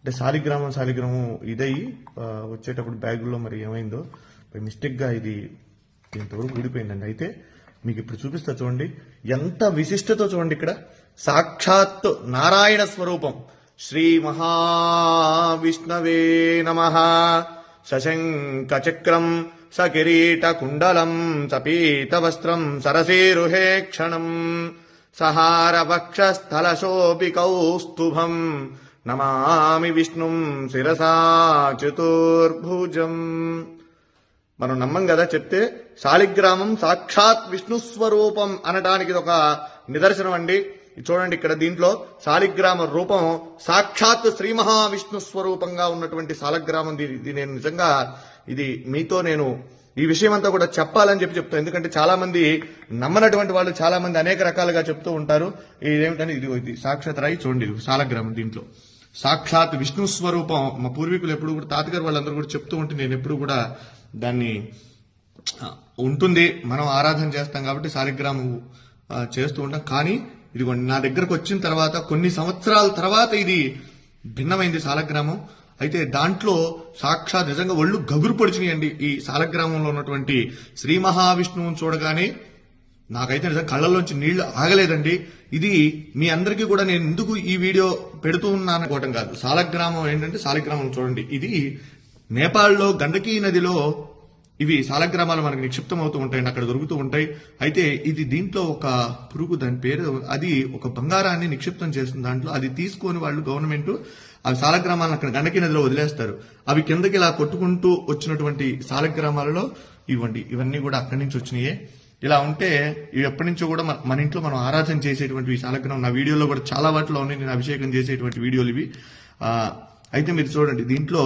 అంటే శాలిగ్రామం ఇదయ్యి వచ్చేటప్పుడు బ్యాగుల్లో మరి ఏమైందో మిస్టేక్గా ఇది ఇంతవరకు ఊడిపోయిందండి. అయితే మీకు ఇప్పుడు చూపిస్తా చూడండి, ఎంత విశిష్టతో చూడండి. ఇక్కడ సాక్షాత్ నారాయణ స్వరూపం శ్రీ మహావిష్ణవే నమః. శశంఖ చక్రం సకిరీట కుండలం సపీత వస్త్రం సరసీరుహే క్షణం సహార వక్షస్థల శోభి కౌస్తుభం నమామి విష్ణుం శిరసా చతుర్భుజం. మనం నమ్మం కదా చెప్తే. శాలిగ్రామం సాక్షాత్ విష్ణు స్వరూపం అనడానికి ఇది ఒక నిదర్శనం అండి. చూడండి ఇక్కడ దీంట్లో శాలిగ్రామ రూపం సాక్షాత్ శ్రీ మహావిష్ణు స్వరూపంగా ఉన్నటువంటి శాలిగ్రామం. ఇది నేను నిజంగా ఇది మీతో నేను ఈ విషయం అంతా కూడా చెప్పాలని చెప్తాను. ఎందుకంటే చాలా మంది నమ్మనటువంటి వాళ్ళు చాలా మంది అనేక రకాలుగా చెప్తూ ఉంటారు. ఇదేమిటని ఇది సాక్షాత్ రాయి చూడండి, శాలిగ్రామం దీంట్లో సాక్షాత్ విష్ణు స్వరూపం. మా పూర్వీకులు ఎప్పుడు కూడా తాతగారు వాళ్ళందరూ కూడా చెప్తూ ఉంటే నేను ఎప్పుడు కూడా దాన్ని ఉంటుంది, మనం ఆరాధన చేస్తాం కాబట్టి శాలిగ్రామం చేస్తూ ఉంటాం. కానీ ఇది నా దగ్గరకు వచ్చిన తర్వాత కొన్ని సంవత్సరాల తర్వాత ఇది భిన్నమైంది శాలిగ్రామం. అయితే దాంట్లో సాక్షాత్ నిజంగా ఒళ్ళు గగురు పొడిచినాయండి. ఈ శాలిగ్రామంలో ఉన్నటువంటి శ్రీ మహావిష్ణువుని చూడగానే నాకైతే నిజంగా కళ్ళల్లోంచి నీళ్లు ఆగలేదండి. ఇది మీ అందరికీ కూడా నేను ఎందుకు ఈ వీడియో పెడుతూ ఉన్నాను అనుకోవటం కాదు. శాలిగ్రామం ఏంటంటే శాలిగ్రామం చూడండి, ఇది నేపాల్లో గండకీ నదిలో ఇవి శాలిగ్రామాలు మనకు నిక్షిప్తం అవుతూ ఉంటాయండి, అక్కడ దొరుకుతూ ఉంటాయి. అయితే ఇది దీంట్లో ఒక పురుగు, దాని పేరు, అది ఒక బంగారాన్ని నిక్షిప్తం చేస్తుంది దాంట్లో. అది తీసుకొని వాళ్ళు గవర్నమెంట్ ఆ శాలిగ్రామాలను అక్కడ గండకీ నదిలో వదిలేస్తారు. అవి కిందకి ఇలా కొట్టుకుంటూ వచ్చినటువంటి శాలిగ్రామాలలో ఇవన్నీ కూడా అక్కడి నుంచి వచ్చినాయే. ఇలా ఉంటే ఇవి ఎప్పటి నుంచో కూడా మన ఇంట్లో మనం ఆరాధన చేసేటువంటి శాలిగ్రామం. నా వీడియోలో కూడా చాలా వాటిలో ఉన్నాయి, నేను అభిషేకం చేసేటువంటి వీడియోలు ఇవి. అయితే మీరు చూడండి, దీంట్లో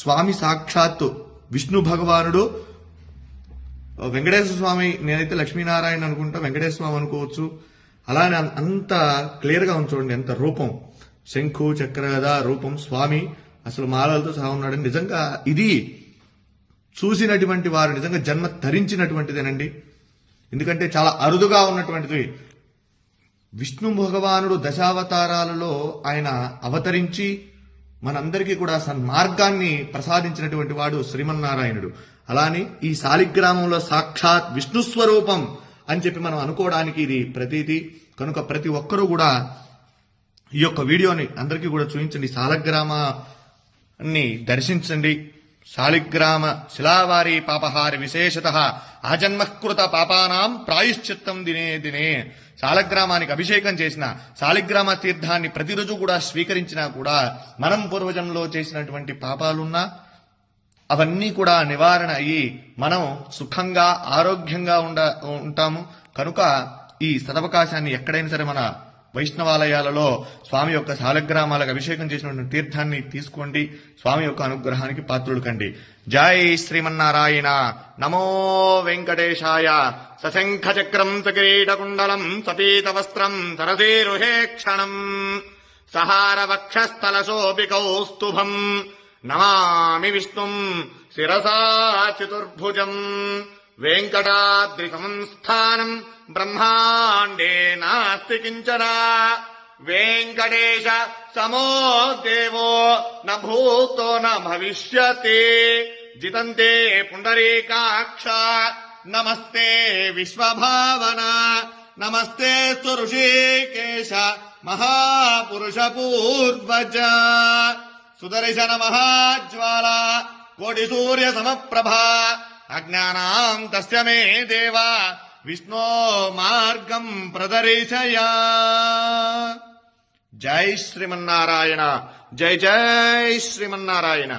స్వామి సాక్షాత్తు విష్ణు భగవానుడు, వెంకటేశ్వర స్వామి, నేనైతే లక్ష్మీనారాయణ అనుకుంటా, వెంకటేశ్వర స్వామి అనుకోవచ్చు. అలానే అంత క్లియర్ గా ఉంది చూడండి, ఎంత రూపం, శంఖు చక్ర గదా రూపం, స్వామి అసలు మాలలతో సహా ఉన్నాడు. నిజంగా ఇది చూసినటువంటి వారు నిజంగా జన్మ ధరించినటువంటిదేనండి. ఎందుకంటే చాలా అరుదుగా ఉన్నటువంటిది. విష్ణు భగవానుడు దశావతారాలలో ఆయన అవతరించి మనందరికీ కూడా సన్మార్గాన్ని ప్రసాదించినటువంటి వాడు శ్రీమన్నారాయణుడు. అలానే ఈ శాలిగ్రామంలో సాక్షాత్ విష్ణు స్వరూపం అని చెప్పి మనం అనుకోవడానికి ఇది ప్రతీతి. కనుక ప్రతి ఒక్కరూ కూడా ఈ యొక్క వీడియోని అందరికీ కూడా చూపించండి, శాలిగ్రామాన్ని దర్శించండి. శాలిగ్రామ శిలావారి పాపహారి విశేషత ఆజన్మకృత పాపానాం ప్రాయశ్చిత్తం దినే దినే. శాలిగ్రామానికి అభిషేకం చేసిన, శాలిగ్రామ తీర్థాన్ని ప్రతిరోజు కూడా స్వీకరించినా కూడా మనం పూర్వజన్మలో చేసినటువంటి పాపాలున్నా అవన్నీ కూడా నివారణ అయ్యి మనం సుఖంగా ఆరోగ్యంగా ఉంటాము. కనుక ఈ సదవకాశాన్ని ఎక్కడైనా సరే మన వైష్ణవాలయాలలో స్వామి యొక్క శాలిగ్రామాలకు అభిషేకం చేసినటువంటి తీర్థాన్ని తీసుకోండి, స్వామి యొక్క అనుగ్రహానికి పాత్రులు కండి. జై శ్రీమన్నారాయణ. నమో వెంకటేశాయ. సశంఖ చక్రం సకిరీట కుండలం సపీత వస్త్రం సరసీరుహే క్షణం సహార వక్షస్థల శోభి కౌస్తుభం నమామి విష్ణుం శిరసా చతుర్భుజం. వెంకటాద్రి సంస్థానం బ్రహ్మాండే నాస్తి కించన వెంకటేశ సమో దేవో న భూతో న భవిష్యతి. జితంతే పుండరీకాక్ష నమస్తే విశ్వభావన నమస్తే ఋషికేశ మహాపురుష పూర్వజ. సుదర్శన మహాజ్వాల కోటి సూర్య సమప్రభా అజ్ఞానాం తస్య మే దేవా విష్ణో మార్గం ప్రదర్శయ. జై శ్రీమన్నారాయణ. జై జై శ్రీమన్నారాయణ.